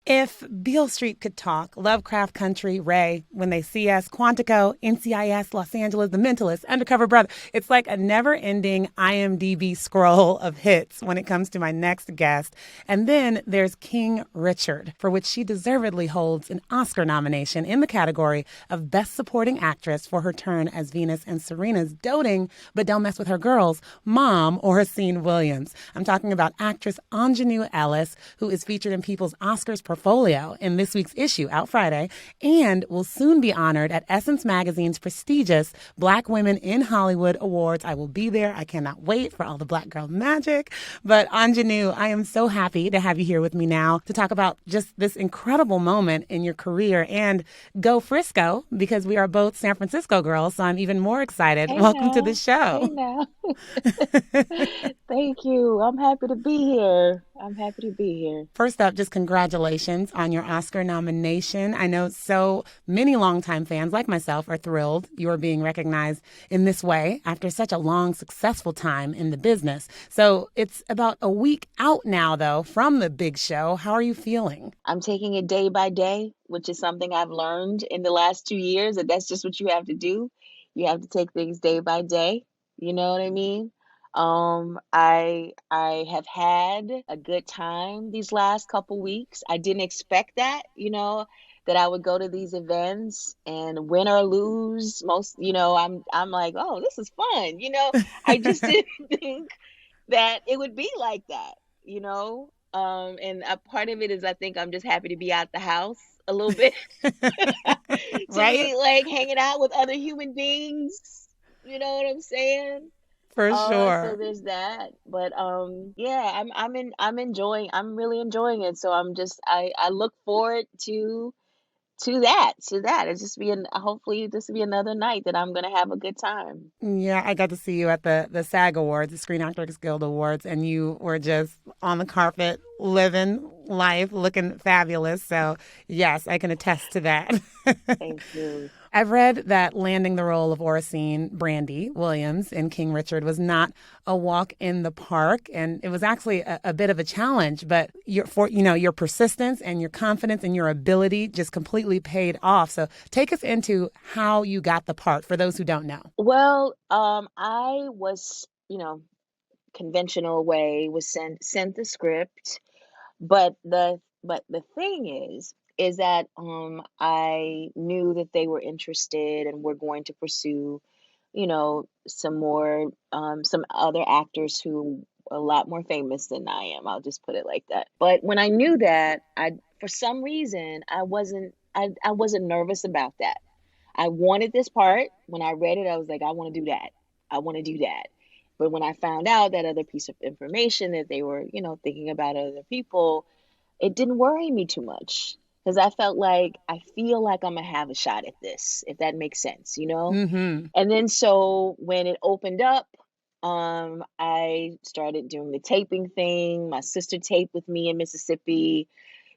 If Beale Street could talk, Lovecraft Country, Ray, When They See Us, Quantico, NCIS, Los Angeles, The Mentalist, Undercover Brother. It's like a never-ending IMDb scroll of hits when it comes to my next guest. And then there's King Richard, for which she deservedly holds an Oscar nomination in the category of Best Supporting Actress for her turn as Venus and Serena's doting, but don't mess with her girls, mom, Orsine Williams. I'm talking about actress Aunjanue Ellis, who is featured in People's Oscars portfolio in this week's issue, out Friday, and will soon be honored at Essence Magazine's prestigious Black Women in Hollywood Awards. I will be there. I cannot wait for all the Black girl magic. But Anjanou, I am so happy to have you here with me now to talk about just this incredible moment in your career and go Frisco, because we are both San Francisco girls, so I'm even more excited. Hey Welcome to the now. Hey show. now. Thank you. I'm happy to be here. I'm happy to be here. First up, just congratulations on your Oscar nomination. I know so many longtime fans like myself are thrilled you are being recognized in this way after such a long, successful time in the business. So it's about a week out now, though, from the big show. How are you feeling? I'm taking it day by day, which is something I've learned in the last 2 years, that that's just what you have to do. You have to take things day by day. You know what I mean? I have had a good time these last couple weeks. I didn't expect that, that I would go to these events and win or lose. I'm like, oh, this is fun. I just didn't think that it would be like that, you know? And a part of it is I think I'm just happy to be out the house a little bit, to Right? be like hanging out with other human beings. You know what I'm saying? For So sure. there's that. But yeah, I'm really enjoying it. So I look forward to that. It's just hopefully this will be another night that I'm gonna have a good time. Yeah, I got to see you at the SAG Awards, the Screen Actors Guild Awards, and you were just on the carpet living life, looking fabulous. So, yes, I can attest to that. Thank you. I've read that landing the role of Orsine Brandy Williams in King Richard was not a walk in the park, and it was actually a bit of a challenge. But your persistence and your confidence and your ability just completely paid off. So take us into how you got the part for those who don't know. Well, I was, conventional way was sent the script, but the thing is that I knew that they were interested and were going to pursue, some other actors who are a lot more famous than I am. I'll just put it like that. But when I knew that, I for some reason I wasn't nervous about that. I wanted this part. When I read it, I was like, I want to do that. I want to do that. But when I found out that other piece of information that they were, thinking about other people, it didn't worry me too much because I feel like I'm gonna have a shot at this, if that makes sense. Mm-hmm. And then so when it opened up, I started doing the taping thing. My sister taped with me in Mississippi.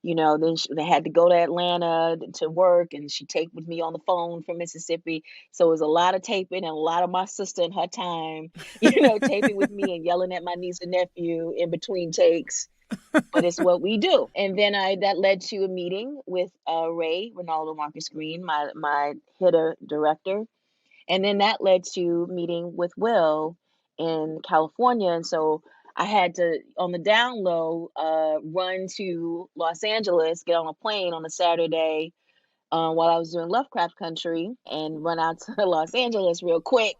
Then they had to go to Atlanta to work, and she taped with me on the phone from Mississippi. So it was a lot of taping and a lot of my sister and her time, taping with me and yelling at my niece and nephew in between takes. But it's what we do. And then that led to a meeting with Ray Ronaldo Marcus Green, my hitter director, and then that led to meeting with Will in California. And so I had to, on the down low, run to Los Angeles, get on a plane on a Saturday while I was doing Lovecraft Country, and run out to Los Angeles real quick,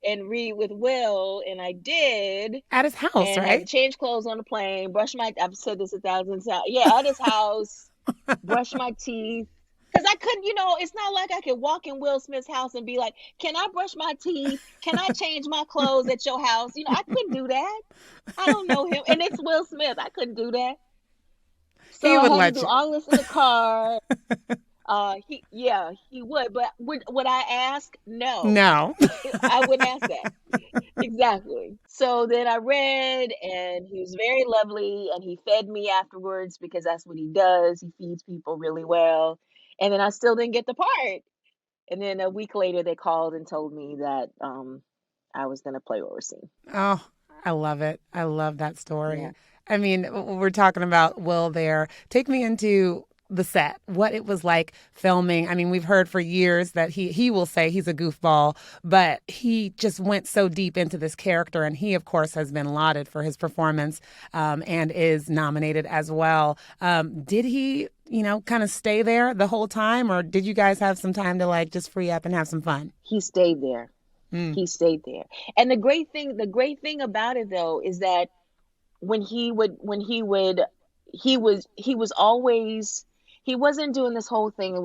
and read with Will, and I did, At his house, and had to right? change clothes on the plane, brush my. I've said this a thousand times. Yeah, at his house, brush my teeth. Because I couldn't, it's not like I could walk in Will Smith's house and be like, can I brush my teeth? Can I change my clothes at your house? I couldn't do that. I don't know him. And it's Will Smith. I couldn't do that. So He I would had to let do you. all this in the car. He would. But would I ask? No. No. I wouldn't ask that. Exactly. So then I read, and he was very lovely, and he fed me afterwards because that's what he does. He feeds people really well. And then I still didn't get the part. And then a week later, they called and told me that I was going to play Orsi. Oh, I love it. I love that Yeah. story. I mean, we're talking about Will there. Take me into the set, what it was like filming. I mean, we've heard for years that he will say he's a goofball, but he just went so deep into this character, and he, of course, has been lauded for his performance and is nominated as well. Did he, kind of stay there the whole time, or did you guys have some time to like just free up and have some fun? He stayed there. Mm. He stayed there. And the great thing about it though is that when he was always, he wasn't doing this whole thing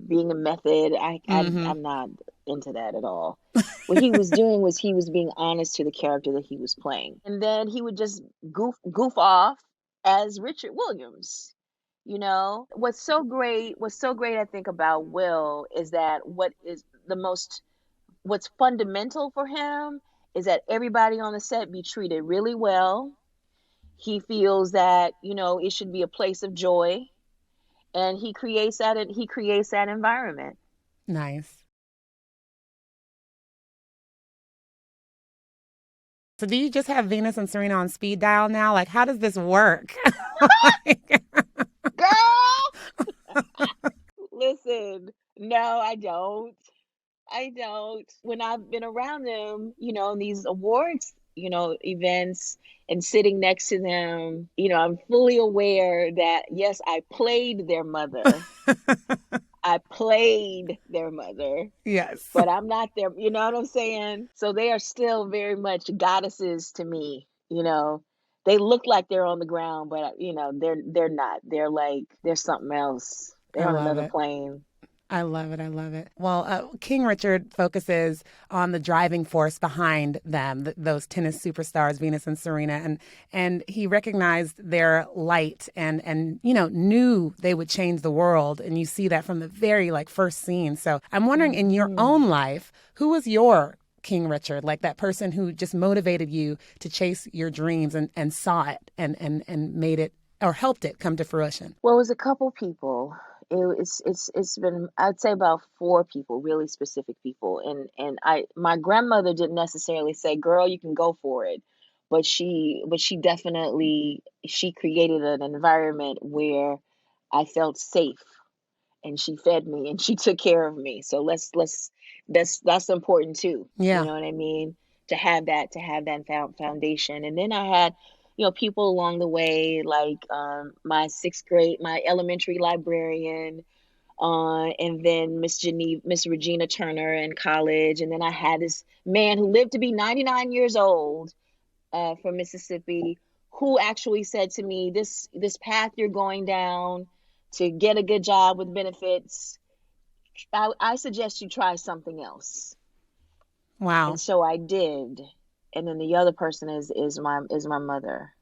being a method. Mm-hmm. I'm not into that at all. What he was doing was he was being honest to the character that he was playing, and then he would just goof off as Richard Williams. What's so great I think about Will is that what's fundamental for him is that everybody on the set be treated really well. He feels that, it should be a place of joy, and he creates that environment. Nice. So do you just have Venus and Serena on speed dial now? Like, how does this work? Like, Girl, listen. No, I don't. I don't. When I've been around them, in these awards, events, and sitting next to them, I'm fully aware that yes, I played their mother. I played their mother, yes. but I'm not their, you know what I'm saying? So they are still very much goddesses to me, They look like they're on the ground, but they're not. They're something else. I They're on love another it. plane. I love it. I love it. Well, King Richard focuses on the driving force behind them, those tennis superstars, Venus and Serena, and he recognized their light and knew they would change the world. And you see that from the very first scene. So I'm wondering, in your Hmm. own life, who was your King Richard, like that person who just motivated you to chase your dreams and saw it and made it or helped it come to fruition? Well, it was a couple people. It's been, I'd say, about four people, really specific people. And my grandmother didn't necessarily say, "Girl, you can go for it," but she definitely, she created an environment where I felt safe, and she fed me and she took care of me. So let's that's important too. You Yeah. know what I mean? To have that foundation. And then I had, people along the way, like my elementary librarian, and then Miss Regina Turner in college, and then I had this man who lived to be 99 years old, from Mississippi, who actually said to me, "This path you're going down to get a good job with benefits, I suggest you try something else." And Wow. so I did. And then the other person is my mother.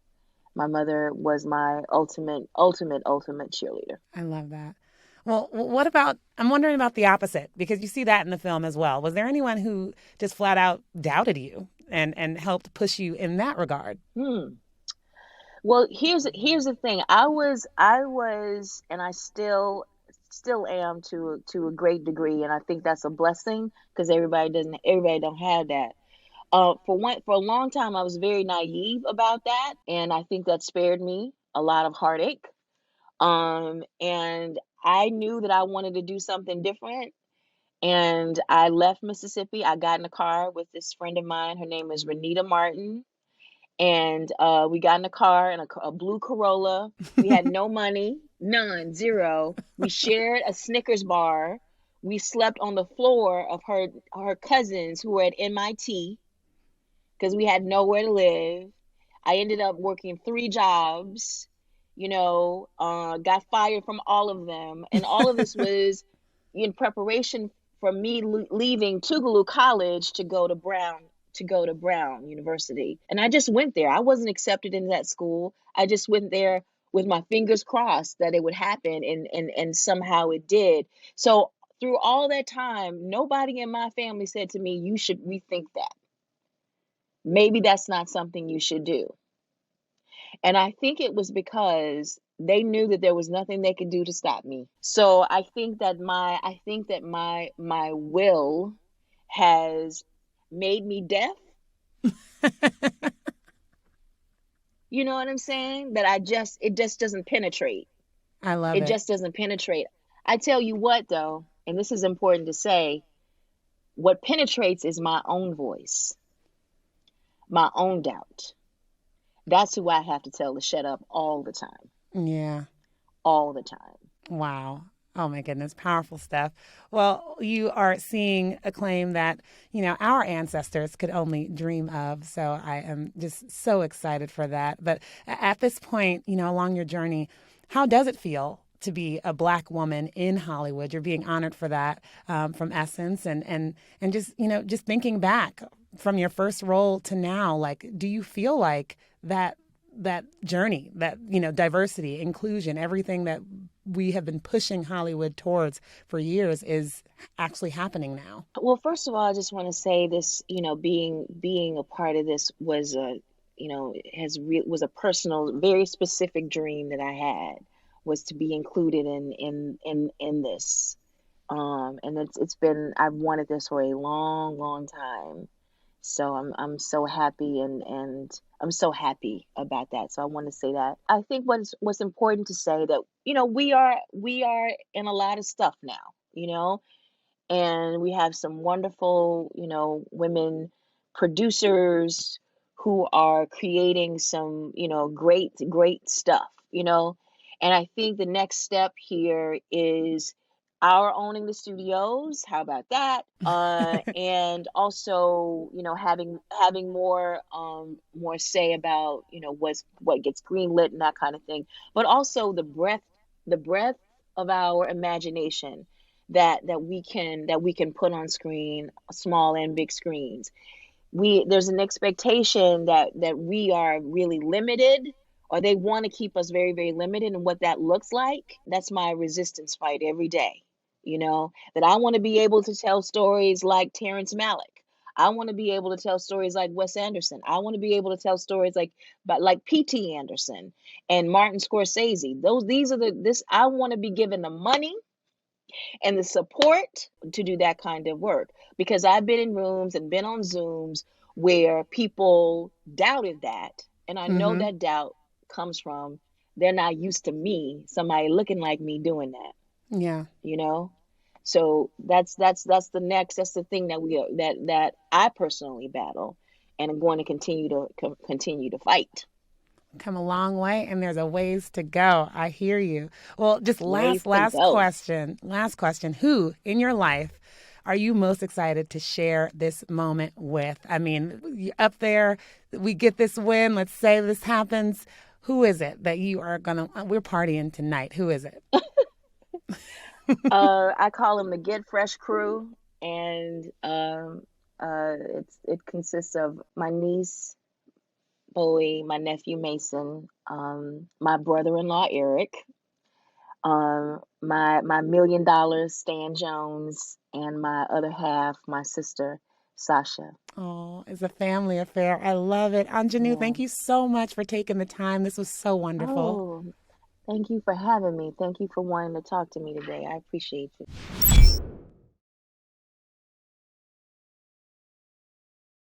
My mother was my ultimate cheerleader. I love that. Well, what about, I'm wondering about the opposite, because you see that in the film as well. Was there anyone who just flat out doubted you and helped push you in that regard? Hmm. Well, here's the thing. I was, and I still am to a great degree, and I think that's a blessing because everybody don't have that. For a long time, I was very naive about that, and I think that spared me a lot of heartache. And I knew that I wanted to do something different, and I left Mississippi. I got in a car with this friend of mine. Her name is Renita Martin, and we got in a car in a blue Corolla. We had no money, none, zero. We shared a Snickers bar. We slept on the floor of her cousins who were at MIT because we had nowhere to live. I ended up working three jobs, got fired from all of them. And all of this was in preparation for me leaving Tougaloo College to go to Brown University. And I just went there. I wasn't accepted into that school. I just went there with my fingers crossed that it would happen, and somehow it did. So through all that time, nobody in my family said to me, "You should rethink that. Maybe that's not something you should do." And I think it was because they knew that there was nothing they could do to stop me. So I think that my will has made me deaf, You know what I'm saying? That it just doesn't penetrate. I love It it. just doesn't penetrate. I tell you what, though, and this is important to say, what penetrates is my own voice, my own doubt. That's who I have to tell to shut up all the time, Yeah. all the time. Wow. Oh my goodness, powerful stuff. Well, you are seeing a claim that, our ancestors could only dream of. So I am just so excited for that. But at this point, along your journey, how does it feel to be a Black woman in Hollywood? You're being honored for that from Essence, and just just thinking back from your first role to now, like, do you feel like that journey, that diversity, inclusion, everything that we have been pushing Hollywood towards for years is actually happening now? Well, first of all, I just want to say this, being a part of this was a, was a personal, very specific dream that I had, was to be included in this. And it's been, I've wanted this for a long, long time. So I'm so happy, and I'm so happy about that. So I want to say that. I think what's important to say, that we are in a lot of stuff now, and we have some wonderful, women producers who are creating some, great, great stuff, And I think the next step here is our owning the studios. How about that? And also, having more say about, what gets greenlit and that kind of thing. But also the breadth of our imagination, that we can put on screen, small and big screens. There's an expectation that we are really limited, or they want to keep us very, very limited. And what that looks like, that's my resistance fight every day. That I want to be able to tell stories like Terrence Malick. I want to be able to tell stories like Wes Anderson. I want to be able to tell stories like P.T. Anderson and Martin Scorsese. These are this I want to be given the money and the support to do that kind of work, because I've been in rooms and been on Zooms where people doubted that, and I know Mm-hmm. that doubt comes from they're not used to me, somebody looking like me, doing that, Yeah. you know so that's the thing that we are that I personally battle, and I'm going to continue to fight. Come a long way, and there's a ways to go. I hear you. Well, just Ways last to last go. question. Last question. Who in your life are you most excited to share this moment with? I mean, up there, we get this win. Let's say this happens. Who is it that you are gonna? We're partying tonight. Who is it? I call them the Get Fresh crew, and it consists of my niece Bowie, my nephew Mason, my brother-in-law Eric, my $1 million Stan Jones, and my other half, my sister Sasha. Oh, it's a family affair. I love it. Anjanou, Yeah. thank you so much for taking the time. This was so wonderful. Oh, thank you for having me. Thank you for wanting to talk to me today. I appreciate you.